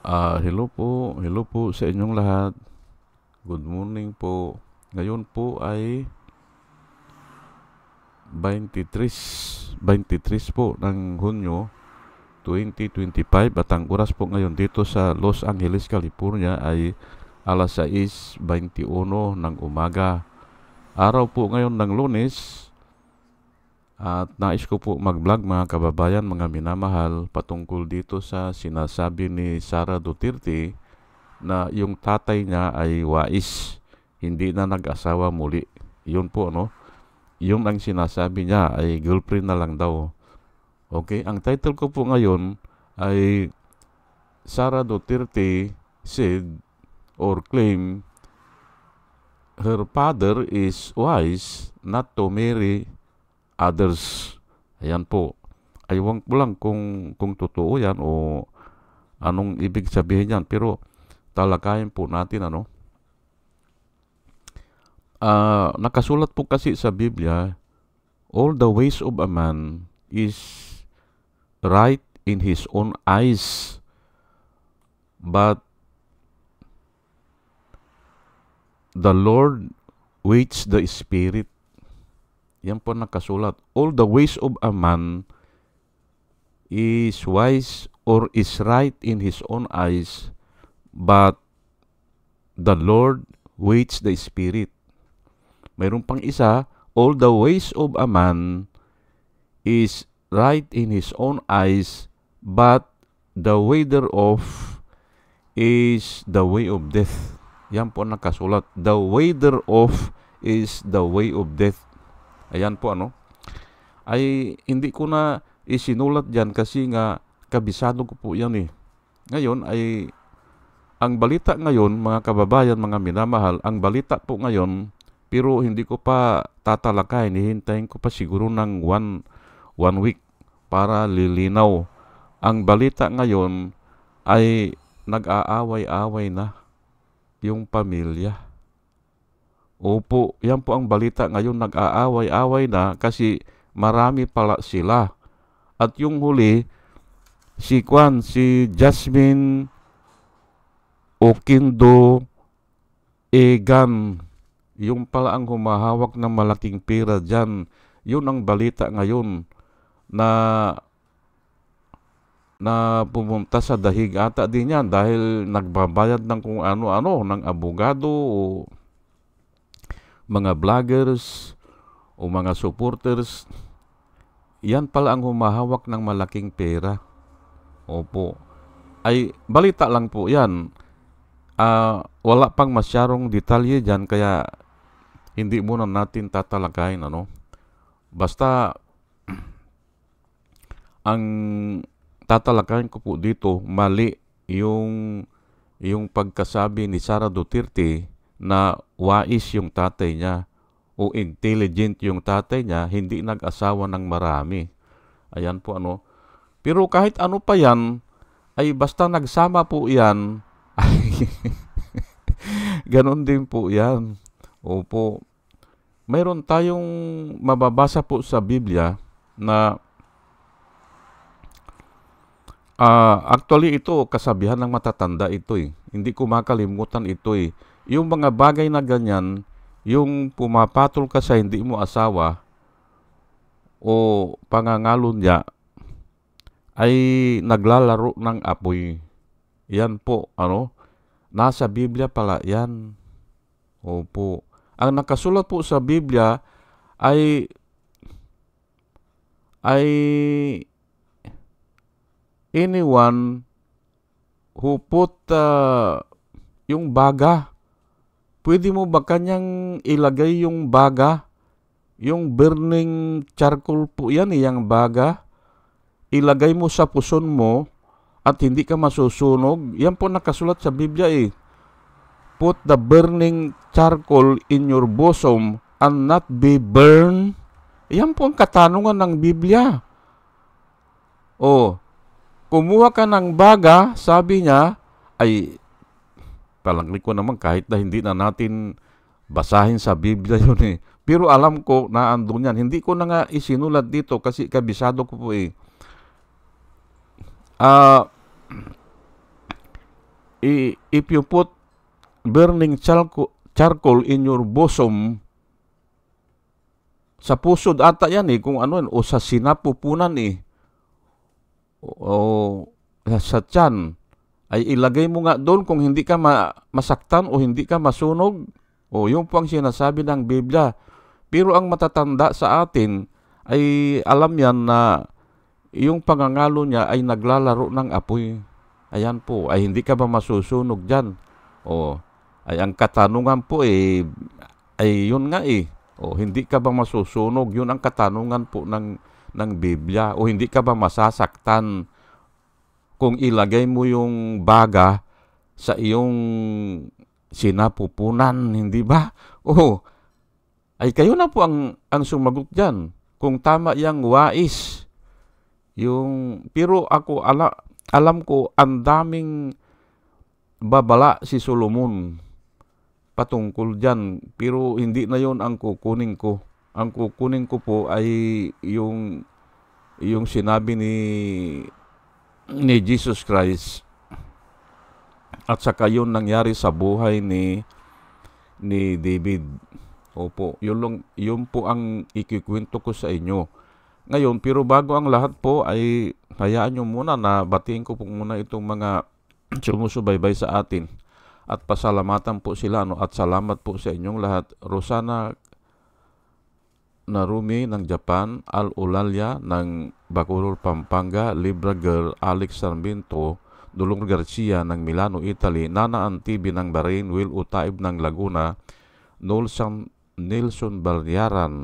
Hello po sa inyong lahat. Good morning po. Ngayon po ay 23 po ng Hunyo 2025 at ang oras po ngayon dito sa Los Angeles, California ay alas 6:21 ng umaga. Araw po ngayon ng Lunes at nais ko po mag-vlog mga kababayan, mga minamahal, patungkol dito sa sinasabi ni Sara Duterte na yung tatay niya ay wais, hindi na nag-asawa muli. Yun po, Yun ang sinasabi niya ay girlfriend na lang daw. Okay, ang title ko po ngayon ay Sara Duterte said or claim her father is wise not to marry others. Ayan po. Aywan ko lang kung totoo yan o anong ibig sabihin yan. Pero talakayin po natin, nakasulat po kasi sa Biblia, all the ways of a man is right in his own eyes, but the Lord weighs the spirit. Yan po nakasulat. All the ways of a man is wise or is right in his own eyes, but the Lord weighs the spirit. Mayroon pang isa, all the ways of a man is right in his own eyes, but the way thereof is the way of death. Yan po nakasulat. The way thereof is the way of death. Ayan po, ay hindi ko na isinulat dyan kasi nga kabisado ko po yan eh. Ngayon ay ang balita ngayon, mga kababayan, mga minamahal, ang balita po ngayon, pero hindi ko pa tatalakayin, hihintayin ko pa siguro ng one week para lilinaw. Ang balita ngayon ay nag-aaway-away na yung pamilya. Opo, yan po ang balita ngayon, nag-aaway-away na kasi marami pala sila. At yung huli, si Jasmine Oquindo Egan, yung pala ang humahawak ng malaking pera dyan. Yun ang balita ngayon na pumunta sa dahig ata din yan dahil nagbabayad ng kung ano-ano, ng abogado o mga vloggers o mga supporters. Yan pala ang humahawak ng malaking pera. Opo. Ay, balita lang po yan. Wala pang masyarong detalye dyan, kaya hindi muna natin tatalakayin, Basta, ang tatalakayin ko po dito, mali yung pagkasabi ni Sara Duterte na wais yung tatay niya o intelligent yung tatay niya, hindi nag-asawa ng marami. Ayan po, Pero kahit ano pa yan, ay basta nagsama po yan, ganon din po yan. Opo. Mayroon tayong mababasa po sa Biblia na actually ito, kasabihan ng matatanda ito eh. Hindi ko makalimutan ito eh. Yung mga bagay na ganyan, yung pumapatol ka sa hindi mo asawa o pangangalon niya, ay naglalaro ng apoy. Yan po, nasa Biblia pala yan. Opo. Ang nakasulat po sa Biblia ay anyone who put yung baga, pwede mo ba kanyang ilagay yung baga? Yung burning charcoal po yan, yung baga. Ilagay mo sa puson mo at hindi ka masusunog. Yan po nakasulat sa Biblia eh. Put the burning charcoal in your bosom and not be burned. Yan po ang katanungan ng Biblia. Kumuha ka ng baga, sabi niya, ay palangli ko naman kahit na hindi na natin basahin sa Biblia yun eh. Pero alam ko na andun yan. Hindi ko na nga isinulat dito kasi kabisado ko po eh. if you put burning charcoal in your bosom, sa pusod ata yan kung ano o sa sinapupunan o sa tiyan, ay ilagay mo nga doon kung hindi ka masaktan o hindi ka masunog. O yun po ang sinasabi ng Biblia. Pero ang matatanda sa atin ay alam yan na yung pangangalo niya ay naglalaro ng apoy. Ayan po, ay hindi ka ba masusunog dyan? O, ay ang katanungan po ay yun nga O, hindi ka ba masusunog? Yun ang katanungan po ng Biblia. O hindi ka ba masasaktan kung ilagay mo yung baga sa iyong sinapupunan, hindi ba? O, ay kayo na po ang sumagot dyan. Kung tama yung wais. Pero ako, alam ko, ang daming babala si Solomon patungkol dyan. Pero hindi na yon ang kukunin ko. Ang kukunin ko po ay yung sinabi ni Jesus Christ at saka yun nangyari sa buhay ni David. Opo, yun po ang ikikwento ko sa inyo. Ngayon, pero bago ang lahat po ay hayaan nyo muna na batiin ko po muna itong mga sumusubaybay sa atin at pasalamatan po sila at salamat po sa inyong lahat. Rosana Narumi ng Japan, Al Ulalya ng Bacolod, Pampanga, Libra Girl, Alex Sarmiento, Dulong Garcia ng Milano, Italy, Nana Antibi ng Bahrain, Will Utaib ng Laguna, Nelson Balyaran,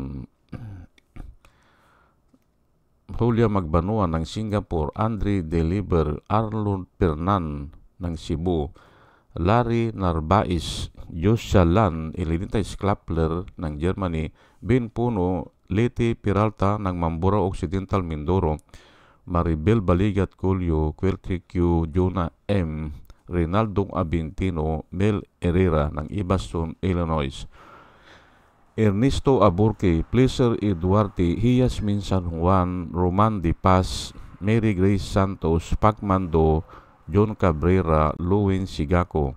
Julia Magbanua ng Singapore, Andre Deliver, Arnold Pernan ng Cebu, Larry Narbais, Joshua Lan, Elenita Sklapler ng Germany, Ben Puno, Leti Peralta ng Mambura Occidental, Mindoro, Maribel Baligat Colio, Querty Q, Jonah M, Rinaldo Abintino, Mel Herrera ng Ibaston, Illinois, Ernesto Aburque, Pleasure Eduarte, Hiyasmin San Juan, Roman Di Paz, Mary Grace Santos, Pacmando, John Cabrera, Luwin Sigako,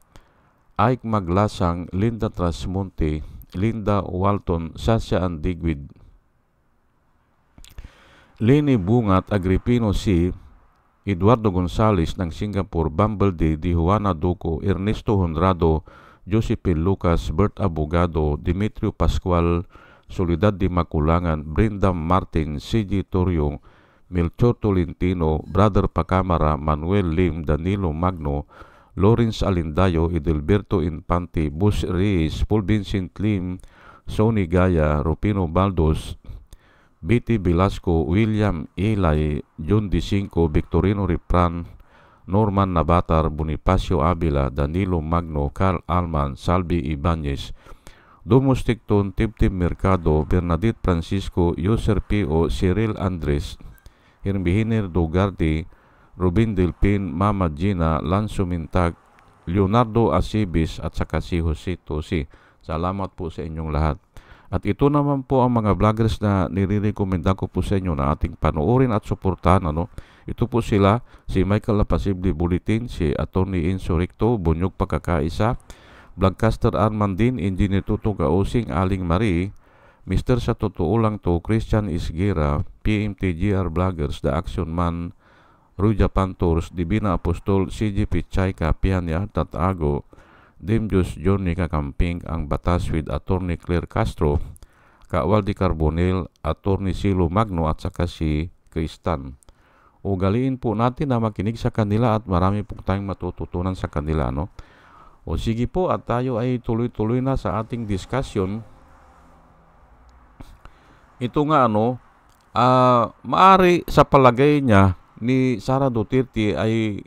Ike Maglasang, Linda Trasmonte, Linda Walton, Sasha Andigwid, Lenny Bungat, Agripino C, Eduardo Gonzales ng Singapore, Bumble D, Juana Duco, Ernesto Honrado, Josephine Lucas, Bert Abogado, Demetrio Pascual, Soledad de Maculangan, Brenda Martin, C.G. Torrio, Melchor Tolentino, Brother Pacamara, Manuel Lim, Danilo Magno, Lawrence Alindayo, Edelberto Infante, Bus Reyes, Paul Vincent Lim, Sonny Gaya, Rupino Baldos, Betty Velasco, William Eli, John D5, Victorino Ripran, Norman Nabatar, Bonifacio Avila, Danilo Magno, Carl Alman, Salvi Ibanez, Domus Ticton, Tiptim Mercado, Bernadette Francisco, Yoser P.O., Cyril Andres, Hermihiner Dugarte, Rubin Delpin, Mama Gina, Lanzo Mintag, Leonardo Asibis at saka si Jose Tosi. Salamat po sa inyong lahat. At ito naman po ang mga vloggers na nire-recommenda ko po sa inyo na ating panoorin at suportahan. Ito po sila, si Michael Lapasible Bulletin, si Atty. Enzo Recto, Bunyog Pagkakaisa, Vlogcaster Armandin, Engineer Tuto Gaosing, Aling Marie, Mr. Sa Totoo Lang To, Christian Isguera, PMTGR Vloggers, The Action Man, Ruja Pantors, Divina Apostol, CG Pichayka, Pianya, Tatago, Dimjus Johnny Kakamping, Ang Batas with Atty. Claire Castro, Kawaldi Carbonel, Atty. Silo Magno at saka si Kristan. Ugaliin po natin na makinig sa kanila at marami po tayong matututunan sa kanila. O sige po at tayo ay tuloy-tuloy na sa ating discussion. Ito nga maari sa palagay niya ni Sara Duterte ay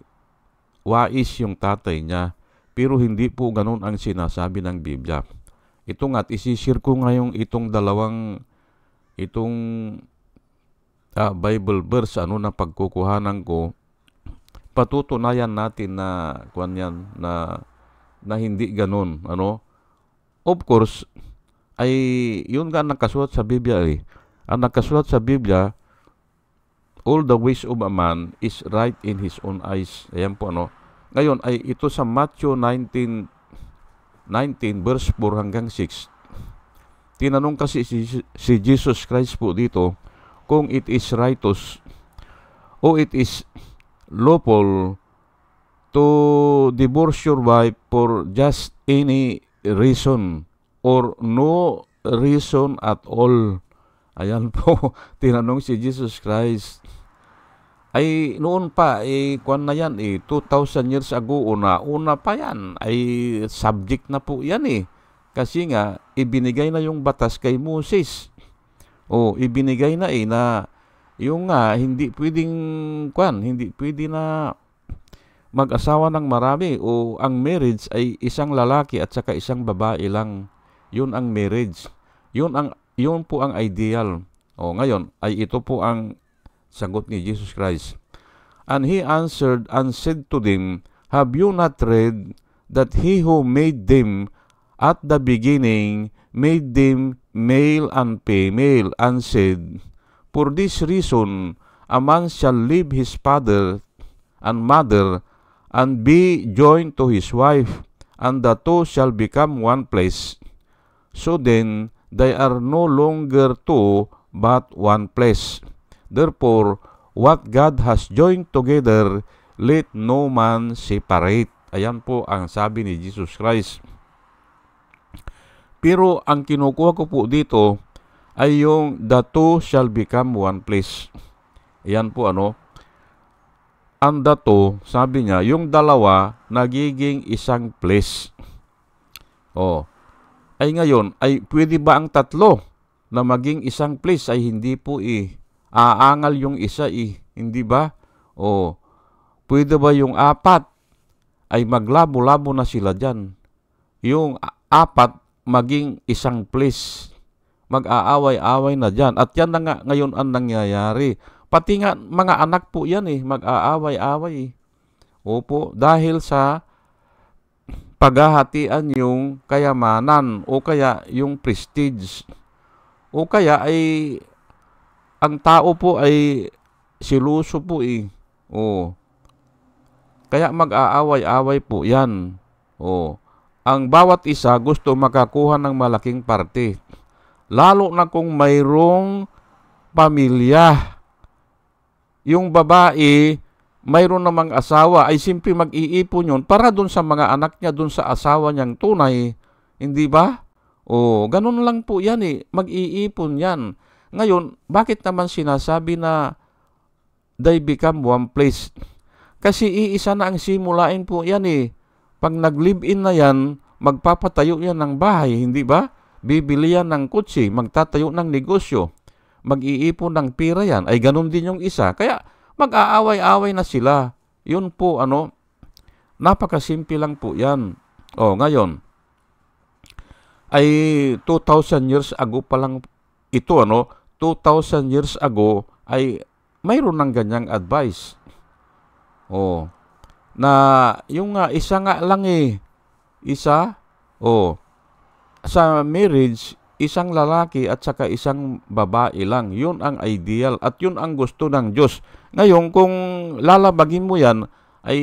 wais yung tatay niya. Pero hindi po ganun ang sinasabi ng Biblia. Ito nga, isishare ko ngayong itong Bible verse na pagkukuhanan ko. Patutunayan natin na na hindi ganun. Of course, ay yun nga nakasulat sa Biblia. Ang nakasulat sa Biblia, all the ways of a man is right in his own eyes. Ayan po Ngayon ay ito sa Matthew 19 verse 4 hanggang 6. Tinanong kasi si Jesus Christ po dito kung it is righteous o it is lawful to divorce your wife for just any reason or no reason at all. Ayan po, tinanong si Jesus Christ. Ay noon pa, kwan na yan, 2,000 years ago, una pa yan, ay subject na po yan Kasi nga, ibinigay na yung batas kay Moses. Ibinigay na na yung nga, hindi pwedeng, hindi pwede na mag-asawa ng marami o ang marriage ay isang lalaki at saka isang babae lang. Yun ang marriage. Yun po ang ideal. Ngayon, ay ito po ang sagot ni Jesus Christ. And he answered and said to them, have you not read that he who made them at the beginning made them male and female, and said, for this reason a man shall leave his father and mother and be joined to his wife, and the two shall become one flesh. So then they are no longer two, but one flesh. Therefore, what God has joined together, let no man separate. Ayan po ang sabi ni Jesus Christ. Pero ang kinukuha ko po dito ay yung the two shall become one flesh. Ayan po ang the two, sabi niya, yung dalawa nagiging isang flesh. Ay ngayon, ay pwede ba ang tatlo na maging isang flesh? Ay hindi po aangal yung isa hindi ba? Pwede ba yung apat ay maglabo-labo na sila dyan? Yung apat maging isang flesh, mag-aaway-away na dyan. At yan na nga ngayon ang nangyayari. Pati nga mga anak po yan mag-aaway-away. Opo, dahil sa paghahatian yung kayamanan o kaya yung prestige. O kaya ay ang tao po ay siluso po Kaya mag-aaway-away po yan. Ang bawat isa gusto makakuha ng malaking parte. Lalo na kung mayroong pamilya. Yung babae, mayroon namang asawa, ay simple mag-iipon yun para dun sa mga anak niya, dun sa asawa niyang tunay. Hindi ba? Ganun lang po yan mag-iipon yan. Ngayon, bakit naman sinasabi na they become one flesh? Kasi iisa na ang simulain po yan Pag nag-live-in na yan, magpapatayo yan ng bahay, hindi ba? Bibili yan ng kutsi, magtatayo ng negosyo, mag-iipon ng pira yan, ay ganun din yung isa. Kaya mag-aaway-away na sila. Yun po, napakasimple lang po yan. Ngayon, ay 2,000 years ago pa lang ito, 2,000 years ago ay mayroon ng ganyang advice. Na yung isa nga lang isa, sa marriage, isang lalaki at saka isang babae lang. Yun ang ideal at yun ang gusto ng Diyos. Ngayon, kung lalabagin mo yan, ay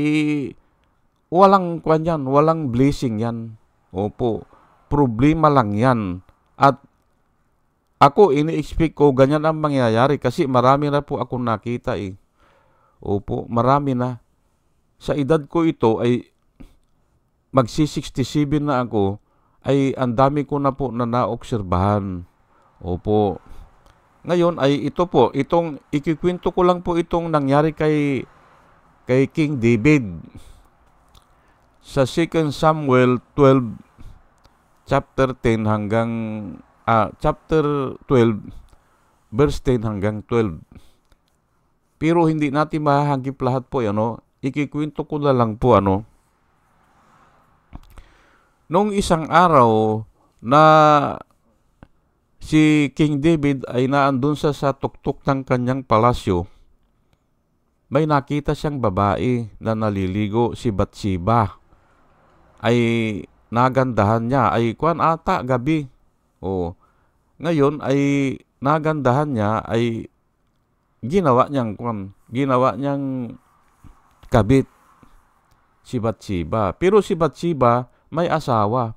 walang walang blessing yan. Opo, problema lang yan. At ako, ini-expect ko ganyan ang mangyayari kasi marami na po akong nakita Opo, marami na. Sa edad ko ito ay magsi-67 na ako, ay ang dami ko na po na naobserbahan. Opo. Ngayon ay ito po, ikikwento ko lang po itong nangyari kay King David. Sa 2 Samuel 12, chapter 10 hanggang, chapter 12, verse 10 hanggang 12. Pero hindi natin mahahagip lahat po, ikikwento ko na lang po, Noong isang araw na si King David ay naandun sa tuktok ng kanyang palasyo, may nakita siyang babae na naliligo, si Bathsheba. Ay nagandahan niya, ay gabi. Ngayon ay nagandahan niya, ay ginawa niyang kabit. si Bathsheba. Pero si Bathsheba may asawa,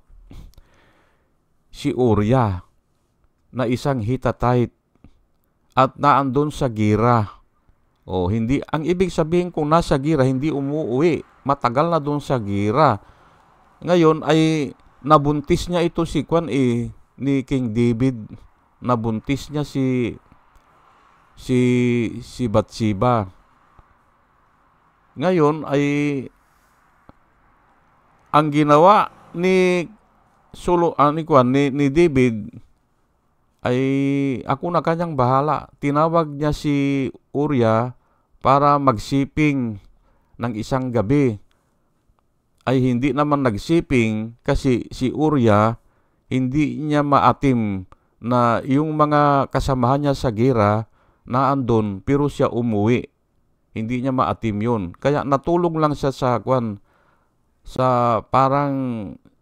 si Uriah, na isang Hittite at naandun sa gira. O hindi, ang ibig sabihin kung nasa gira, hindi umuwi. Matagal na doon sa gira. Ngayon ay nabuntis niya ito si ni King David. Nabuntis niya si Bathsheba. Ngayon ay ang ginawa ni David ay ako na kanyang bahala. Tinawag niya si Uriah para magsiping ng isang gabi. Ay hindi naman nagsiping kasi si Uriah hindi niya maatim na yung mga kasamahan niya sa gira na andon pero siya umuwi. Hindi niya maatim yun. Kaya natulog lang siya sa parang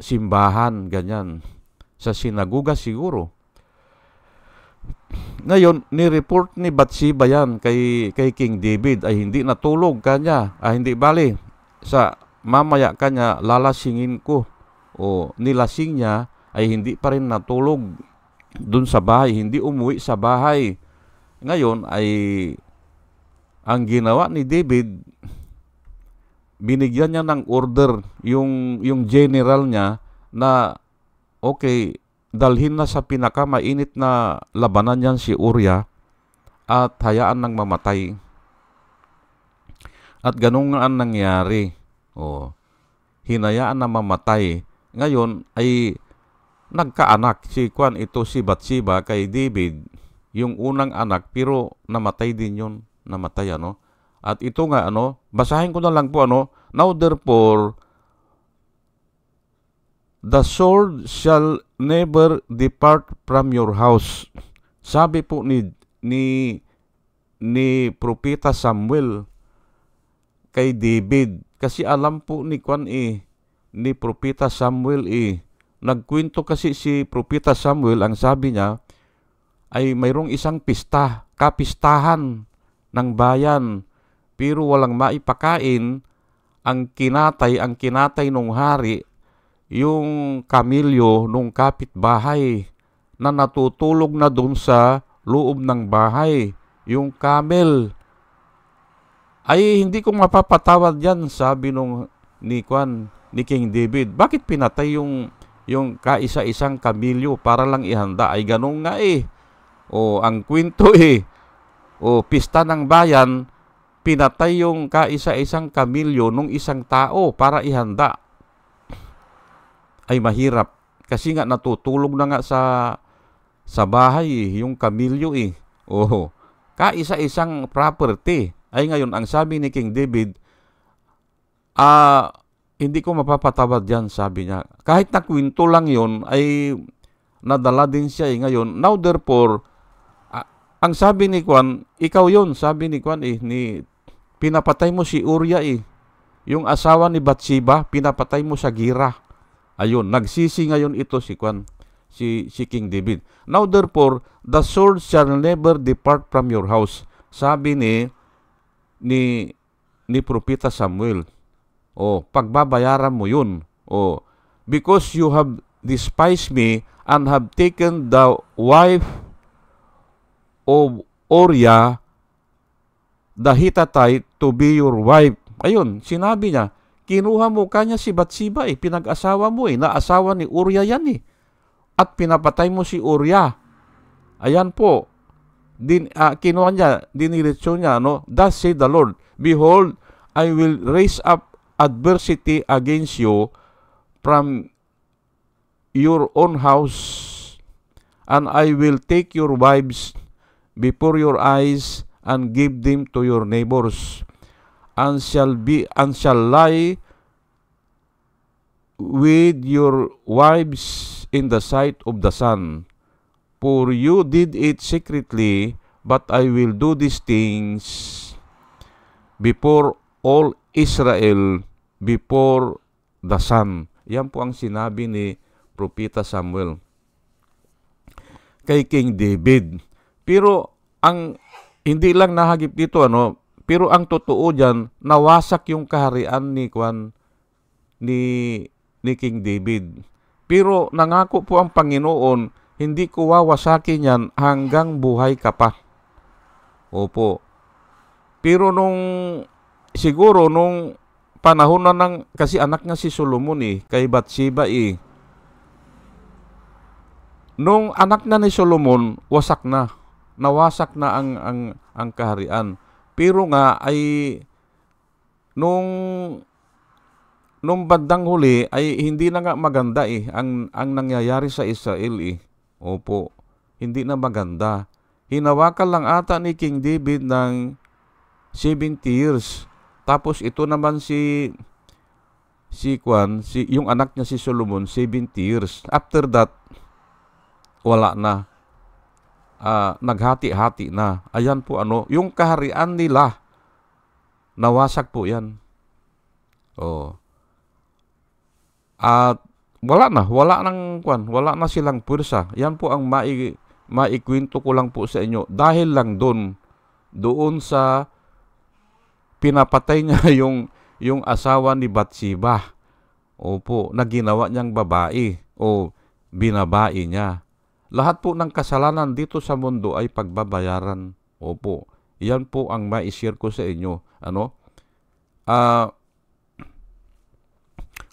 simbahan, ganyan. Sa sinagoga siguro. Ngayon, ni-report ni Bathsheba yan kay King David ay hindi natulog kanya. Hindi bali. Sa mamaya kanya lalasingin ko. O nilasing niya ay hindi pa rin natulog dun sa bahay. Hindi umuwi sa bahay. Ngayon ay ang ginawa ni David, binigyan niya ng order yung general niya na okay, dalhin na sa pinakamainit na labanan niyan si Uriah at hayaan nang mamatay. At ganun nga ang nangyari. Hinayaan na mamatay. Ngayon ay nagkaanak si Bathsheba kay David, yung unang anak, pero namatay din yun. Namatay, At ito nga, basahin ko na lang po, Now therefore, the sword shall never depart from your house. Sabi po ni Propeta Samuel kay David. Kasi alam po ni Propeta Samuel nagkwento kasi si Propeta Samuel, ang sabi niya, ay mayroong isang kapistahan ng bayan, pero walang maipakain. Ang kinatay nung hari, yung kamilyo nung kapitbahay na natutulog na dun sa loob ng bahay. Yung camel. Ay hindi ko mapapatawad yan, sabi ni King David. Bakit pinatay yung kaisa-isang kamilyo para lang ihanda? Ay ganun nga ang kwento pista ng bayan, pinatay yung kaisa-isang kamilyo nung isang tao para ihanda. Ay mahirap. Kasi nga natutulog na nga sa bahay yung kamilyo kaisa-isang property. Ay ngayon, ang sabi ni King David, hindi ko mapapatawad yan, sabi niya. Kahit na kwento lang yun, ay nadala din siya ngayon. Now therefore, ang sabi ni ikaw yun, sabi ni pinapatay mo si Uriah yung asawa ni Bathsheba, pinapatay mo sa gira. Ayun, nagsisi ngayon ito si King David. Now therefore, the sword shall never depart from your house. Sabi ni Propeta Samuel. Pagbabayaran mo yun. Because you have despised me and have taken the wife of Uriah the Hittite to be your wife. Ayun, sinabi niya, kinuha mo kanya si Bathsheba pinag-asawa mo naasawa ni Uriah yan at pinapatay mo si Uriah. Ayan po, kinuha niya, diniretso niya, Thus say the Lord, behold, I will raise up adversity against you from your own house, and I will take your wives before your eyes and give them to your neighbors, and shall lie with your wives in the sight of the sun. For you did it secretly, but I will do these things before all Israel, before the sun. Yan po ang sinabi ni Propeta Samuel kay King David. Pero ang hindi lang nahagip dito pero ang totoo diyan, nawasak yung kaharian ni King David. Pero nangako po ang Panginoon, hindi ko wawasakin yan hanggang buhay ka pa. Opo. Pero siguro nung panahon na kasi anak nga si Solomon kay Bathsheba Nung anak na ni Solomon, wasak na. Nawasak na ang kaharian. Pero nga ay nung bandang huli ay hindi na nga maganda ang nangyayari sa Israel Opo, hindi na maganda. Hinawakan lang ata ni King David ng 70 years. Tapos ito naman yung anak niya si Solomon 70 years. After that, wala na. Naghati-hati na. Ayan po yung kaharian nila, nawasak po yan. At wala na silang pwersa. Yan po ang maikwento ko lang po sa inyo. Dahil lang doon sa pinapatay niya yung asawa ni Bathsheba. Opo, na ginawa niyang babae o binabae niya. Lahat po ng kasalanan dito sa mundo ay pagbabayaran. Opo, yan po ang ma-share ko sa inyo.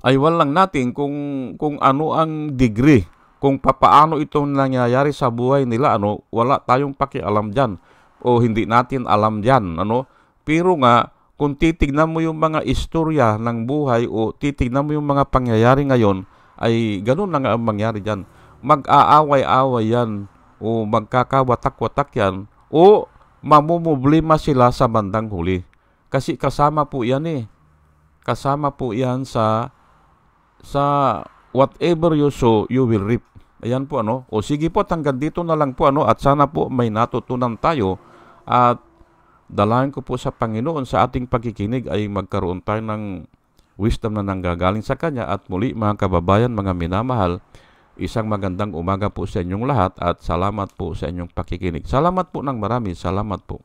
Aywan lang natin kung ano ang degree, kung papaano itong nangyayari sa buhay nila, wala tayong pakialam dyan. O hindi natin alam dyan, Pero nga, kung titignan mo yung mga istorya ng buhay o titignan mo yung mga pangyayari ngayon, ay ganun na nga ang mangyari dyan. Mag-aaway-away yan o magkakawatak-watak yan o mamumblema sila sa bandang huli. Kasi kasama po yan Kasama po yan sa whatever you sow, you will reap. Ayan po O sige po, hanggang dito na lang po at sana po may natutunan tayo at dalayan ko po sa Panginoon sa ating pagkikinig ay magkaroon tayo ng wisdom na nanggagaling sa Kanya. At muli mga kababayan, mga minamahal, isang magandang umaga po sa inyong lahat at salamat po sa inyong pakikinig. Salamat po ng marami. Salamat po.